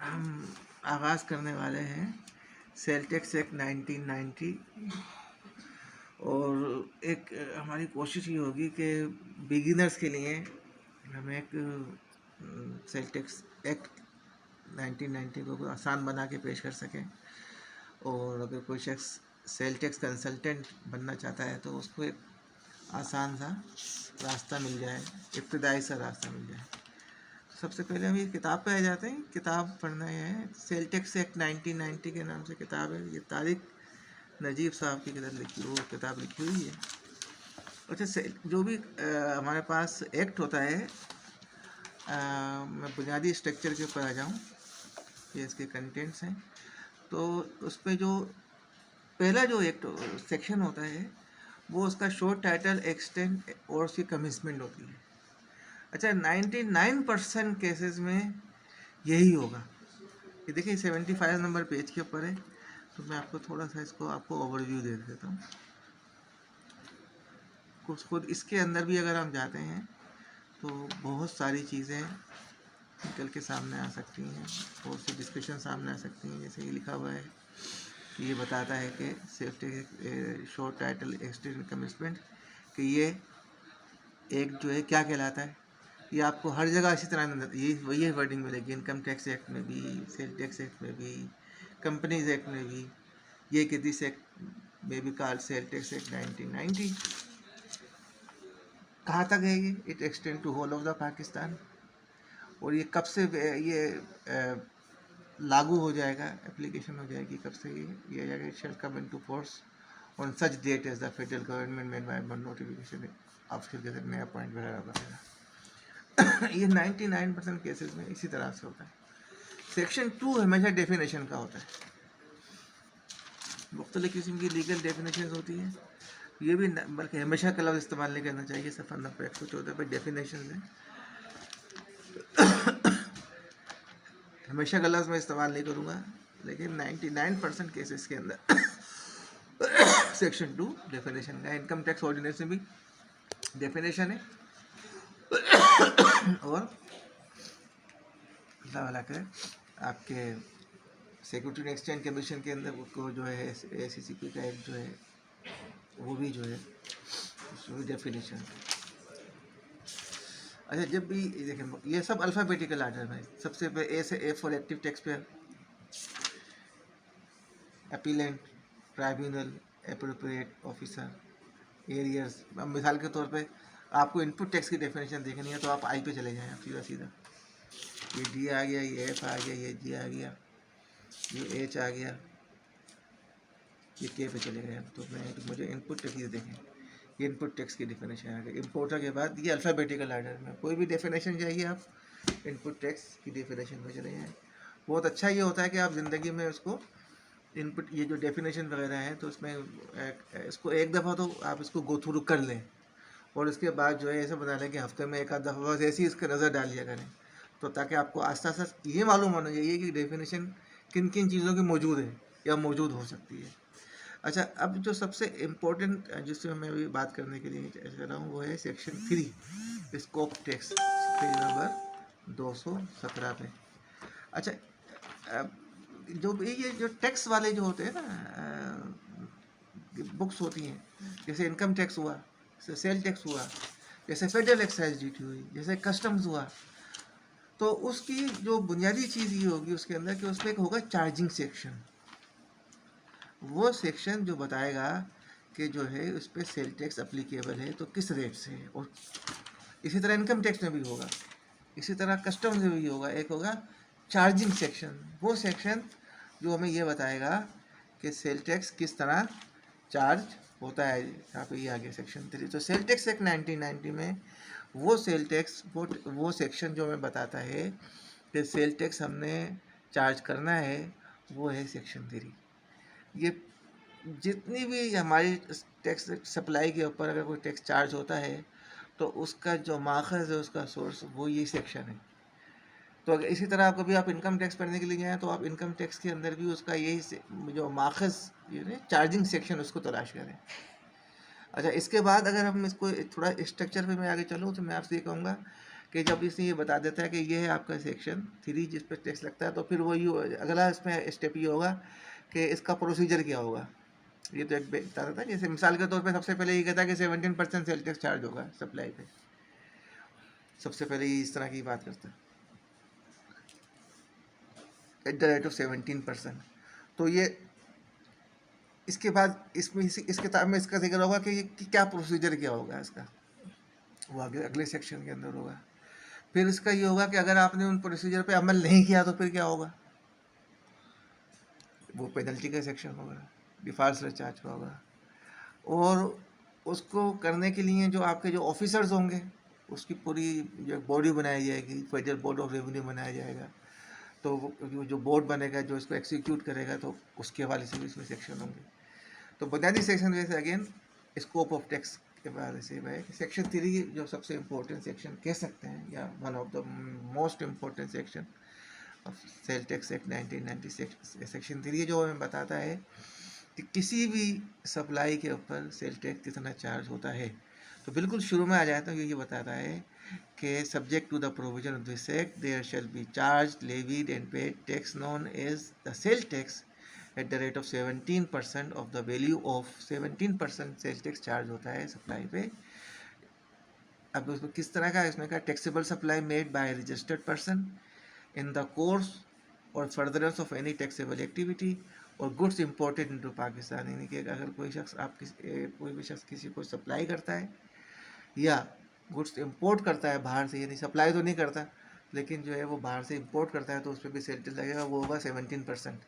हम आगाज़ करने वाले हैं सेल टैक्स एक्ट 1990 और एक हमारी कोशिश ये होगी कि बिगिनर्स के लिए हम एक सेल टैक्स एक्ट 1990 को आसान बना के पेश कर सकें। और अगर कोई शख्स सेल टैक्स कंसल्टेंट बनना चाहता है तो उसको एक आसान सा रास्ता मिल जाए, इब्तदाई सा रास्ता मिल जाए। सबसे पहले हम ये किताब पे आ जाते हैं। किताब पढ़ना है सेल टैक्स एक्ट 1990 के नाम से किताब है। ये तारिक नजीब साहब की किताब लिखी हुई है। अच्छा, जो भी हमारे पास एक्ट होता है, मैं बुनियादी स्ट्रक्चर के ऊपर आ जाऊँ, ये इसके कंटेंट्स हैं। तो उस पर जो पहला जो एक्ट सेक्शन होता है वो उसका शॉर्ट टाइटल, एक्सटेंट और उसकी कमिटमेंट होती है। अच्छा, 99% केसेस में यही होगा। ये देखिए 75 नंबर पेज के ऊपर है। तो मैं आपको थोड़ा सा इसको आपको ओवरव्यू दे देता हूँ। कुछ खुद इसके अंदर भी अगर हम जाते हैं तो बहुत सारी चीज़ें निकल के सामने आ सकती हैं, बहुत सी डिस्कशन सामने आ सकती हैं। जैसे ये लिखा हुआ है, ये बताता है कि safety short title, extent, commitment, कि ये एक जो है क्या कहलाता है। ये आपको हर जगह इसी तरह ये वर्डिंग मिलेगी। इनकम टैक्स एक्ट में भी, सेल टैक्स एक्ट में भी, कंपनीज एक्ट में भी। ये कि दिस एक्ट में भी कॉल्ड सेल टैक्स एक्ट 1990। कहाँ तक है ये? It extend to whole of the Pakistan. और ये कब से ये लागू हो जाएगा, एप्लीकेशन हो जाएगी कब से ये जाएगा? It shall come into force on such date as the federal government made by notification official gazette में अपॉइंट वगैरह वगैरह। ये 99% केसेस में इसी तरह से होता है। सेक्शन 2 हमेशा डेफिनेशन का होता है। मुख्तलिफ किस्म की लीगल डेफिनेशन होती हैं। ये भी बल्कि हमेशा का लफ्ज़ इस्तेमाल नहीं करना चाहिए। सफ़र नंबर 114 पर डेफिनेशन है। हमेशा का लफ्ज़ मैं इस्तेमाल नहीं करूँगा, लेकिन 99% केसेस के अंदर सेक्शन 2 डेफिनेशन का। इनकम टैक्स ऑर्डिनेंस में भी डेफिनेशन है। और अल्लाह वाला करे आपके सिक्योरिटी एंड एक्सचेंज कमीशन के अंदर को जो है ACCP का एक जो है वो भी जो है उसमें डेफिनेशन। अच्छा, जब भी देखें ये सब अल्फ़ाबेटिकल आर्डर में, सबसे पहले A से A for active tax payer, appellate, tribunal, appropriate officer, arrears. अब मिसाल के तौर पे आपको इनपुट टैक्स की डेफिनेशन देखनी है तो आप I पे चले जाएं, सीधा सीधा। ये D आ गया, ये F आ गया, ये G आ गया, ये H आ गया, ये K पे चले गए। तो मुझे इनपुट टैक्स ये देखें, ये इनपुट टैक्स की डेफिनेशन आ गई। इम्पोर्टर के बाद ये अल्फ़ाबेटिकल आर्डर में कोई भी डेफिनेशन चाहिए आप इनपुट टैक्स की डेफिनेशन में चले जाएँ। बहुत अच्छा ये होता है कि आप ज़िंदगी में उसको इनपुट ये जो डेफिनेशन वगैरह है तो उसमें इसको एक दफ़ा तो आप इसको गो थ्रू कर लें और उसके बाद जो है ऐसा बना लें कि हफ्ते में एक आध दफ़ा बस ऐसी इसका नज़र डाल लिया करें, तो ताकि आपको आस्ता आस्ता ये मालूम होना चाहिए कि डेफिनेशन किन किन चीज़ों की मौजूद है या मौजूद हो सकती है। अच्छा, अब जो सबसे इम्पोर्टेंट जिससे मैं अभी बात करने के लिए चाह रहा हूँ वो है section 3, scope tax, page number 217 पे। अच्छा, जो ये जो टैक्स वाले जो होते हैं ना, बुक्स होती हैं, जैसे इनकम टैक्स हुआ, जैसे सेल टैक्स हुआ, जैसे फेडरल एक्साइज ड्यूटी हुई, जैसे कस्टम्स हुआ, तो उसकी जो बुनियादी चीज़ ये होगी उसके अंदर कि उसमें एक होगा चार्जिंग सेक्शन। वो सेक्शन जो बताएगा कि जो है उस पर सेल टैक्स अप्लीकेबल है तो किस रेट से है। और इसी तरह इनकम टैक्स में भी होगा, इसी तरह कस्टम्स में भी होगा। एक होगा चार्जिंग सेक्शन, वो सेक्शन जो हमें ये बताएगा कि सेल टैक्स किस तरह चार्ज होता है। यहाँ पे ये आ गया सेक्शन 3। तो सेल टैक्स एक्ट 1990 में वो सेल टैक्स वो सेक्शन जो हमें बताता है कि सेल टैक्स हमने चार्ज करना है, वो है सेक्शन 3। ये जितनी भी हमारी टैक्स सप्लाई के ऊपर अगर कोई टैक्स चार्ज होता है तो उसका जो माखज़ है, उसका सोर्स, वो ये सेक्शन है। तो अगर इसी तरह कभी आप इनकम टैक्स भरने के लिए जाएँ तो आप इनकम टैक्स के अंदर भी उसका यही जो माखज़ चार्जिंग सेक्शन उसको तलाश करें। अच्छा, इसके बाद अगर हम इसको थोड़ा स्ट्रक्चर पे मैं आगे चलूँ तो मैं आपसे ये कहूँगा कि जब इसने ये बता देता है कि ये है आपका सेक्शन 3 जिस पर टैक्स लगता है, तो फिर वो ये अगला इसमें स्टेप ये होगा कि इसका प्रोसीजर क्या होगा। ये तो एक बता देता है, जैसे मिसाल के तौर पे सबसे पहले ये कहता है कि 17% सेल टैक्स चार्ज होगा सप्लाई पे। सबसे पहले ये इस तरह की बात करता है, एट द रेट ऑफ 17%। तो ये इसके बाद इसमें इस किताब में इसका जिक्र होगा कि क्या प्रोसीजर क्या होगा इसका, वो अगले सेक्शन के अंदर होगा। फिर इसका ये होगा कि अगर आपने उन प्रोसीजर पे अमल नहीं किया तो फिर क्या होगा, वो पेनल्टी का सेक्शन होगा, डिफॉल्ट सरचार्ज का होगा। और उसको करने के लिए जो आपके जो ऑफिसर्स होंगे उसकी पूरी जो बॉडी बनाई जाएगी, फेडरल बोर्ड ऑफ रेवेन्यू बनाया जाएगा। तो वो जो बोर्ड बनेगा जो इसको एग्जीक्यूट करेगा, तो उसके हवाले से भी इसमें सेक्शन होंगे। तो बुनियादी सेक्शन जैसे अगेन स्कोप ऑफ टैक्स के बारे से है। सेक्शन 3 जो सबसे इम्पोर्टेंट सेक्शन कह सकते हैं, या one of the most important section of sale tax act 1996, section 3 जो हमें बताता है कि किसी भी सप्लाई के ऊपर सेल टैक्स कितना चार्ज होता है। तो बिल्कुल शुरू में आ जाता है, ये बताता है कि subject to the provision of this act there shall be charge levied and paid tax known as the sale tax at the rate of 17% of the value of 17% sale tax charge होता है supply पे। अब उसमें किस तरह का, इसमें का taxable supply made by registered person in the course और furtherance of any taxable activity और गुड्स इम्पोर्टेड इनटू पाकिस्तान। यानी कि अगर कोई शख्स कोई भी शख्स किसी को सप्लाई करता है या गुड्स इंपोर्ट करता है बाहर से, यानी सप्लाई तो नहीं करता लेकिन जो है वो बाहर से इंपोर्ट करता है, तो उस पर भी सेल टैक्स लगेगा, वो होगा 17%।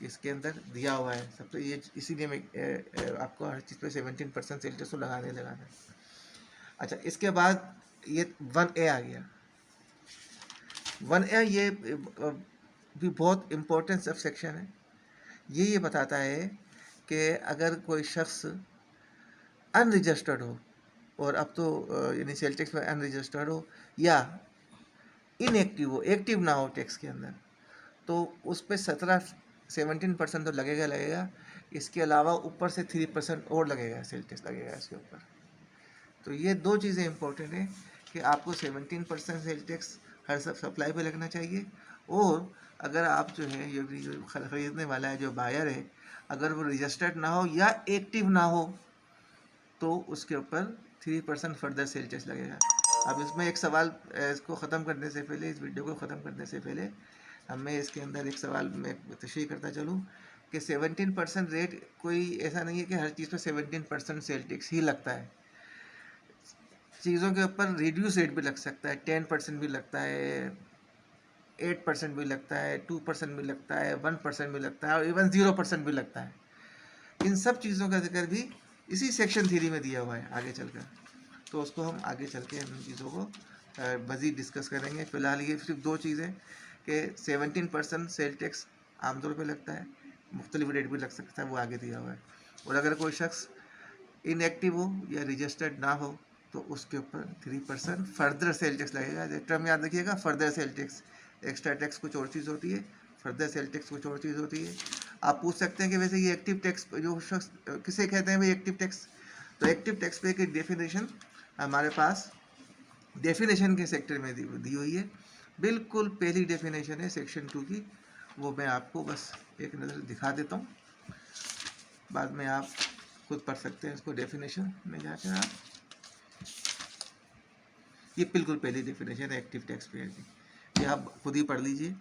इसके अंदर दिया हुआ है सब। तो ये इसीलिए मैं आपको हर चीज़ पे 17% सेल टैक्स तो लगाना है। अच्छा, इसके बाद ये 1A आ गया। 1A ये भी बहुत इम्पोर्टेंट सब सेक्शन है। ये बताता है कि अगर कोई शख्स अनरजिस्टर्ड हो, और अब तो यानी सेल टैक्स में अनरजिस्टर्ड हो या इनएक्टिव हो, एक्टिव ना हो टैक्स के अंदर, तो उस पर 17% तो लगेगा। इसके अलावा ऊपर से 3% और लगेगा, सेल टैक्स लगेगा इसके ऊपर। तो ये दो चीज़ें इंपॉर्टेंट हैं कि आपको 17% सेल टैक्स हर सप्लाई पे लगना चाहिए, और अगर आप जो है ये जो ख़रीदने वाला है, जो बायर है, अगर वो रजिस्टर्ड ना हो या एक्टिव ना हो तो उसके ऊपर 3% फर्दर सेल टैक्स लगेगा। अब इसमें एक सवाल, इसको ख़त्म करने से पहले, इस वीडियो को ख़त्म करने से पहले मैं इसके अंदर एक सवाल मैं तशरीह करता चलूँ कि 17% रेट कोई ऐसा नहीं है कि हर चीज़ पर 17% सेल टैक्स ही लगता है। चीज़ों के ऊपर रिड्यूस रेट भी लग सकता है, 10% भी लगता है, 8% भी लगता है, 2% भी लगता है, 1% भी लगता है, और इवन 0% भी लगता है। इन सब चीज़ों का जिक्र भी इसी सेक्शन 3 में दिया हुआ है आगे चलकर। तो उसको हम आगे चल के इन चीज़ों को मज़ीद डिस्कस करेंगे। फ़िलहाल ये सिर्फ दो चीज़ें कि 17% सेल टैक्स आमतौर पर लगता है, मुख्तलिफ रेट भी लग सकता है, वो आगे दिया हुआ है। और अगर कोई शख्स इनएक्टिव हो या रजिस्टर्ड ना हो तो उसके ऊपर 3% फर्दर सेल टैक्स लगेगा। टर्म याद रखिएगा, further sale tax. Extra tax कुछ और चीज़ होती है, फर्दर सेल टैक्स कुछ और चीज़ होती है। आप पूछ सकते हैं कि वैसे ये एक्टिव टैक्स जो शख्स किसे कहते हैं भाई एक्टिव टैक्स? तो एक्टिव टैक्स पे की डेफिनेशन हमारे पास डेफिनेशन के सेक्टर में दी हुई है। बिल्कुल पहली डेफिनेशन है सेक्शन 2 की, वो मैं आपको बस एक नज़र दिखा देता हूँ, बाद में आप खुद पढ़ सकते हैं इसको डेफिनेशन में जाकर। आप ये बिल्कुल पहली डेफिनेशन है एक्टिव टैक्स पेयर की, ये आप खुद ही पढ़ लीजिए,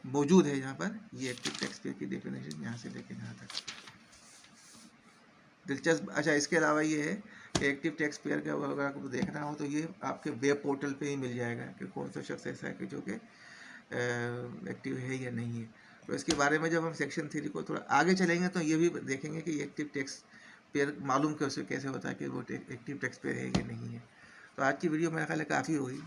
मौजूद है यहाँ पर। ये एक्टिव टैक्स पेयर की डेफिनेशन यहाँ से लेकर यहाँ तक दिलचस्प। अच्छा, इसके अलावा ये है कि एक्टिव टैक्स पेयर का अगर आपको देखना हो तो ये आपके वेब पोर्टल पे ही मिल जाएगा कि कौन सा शख्स ऐसा है कि जो कि एक्टिव है या नहीं है। तो इसके बारे में जब हम सेक्शन 3 को थोड़ा आगे चलेंगे तो ये भी देखेंगे कि एक्टिव टैक्स पेयर मालूम कैसे होता है कि वो एक्टिव टैक्स पेयर है या नहीं है। तो आज की वीडियो मेरा ख्याल है काफ़ी होगी,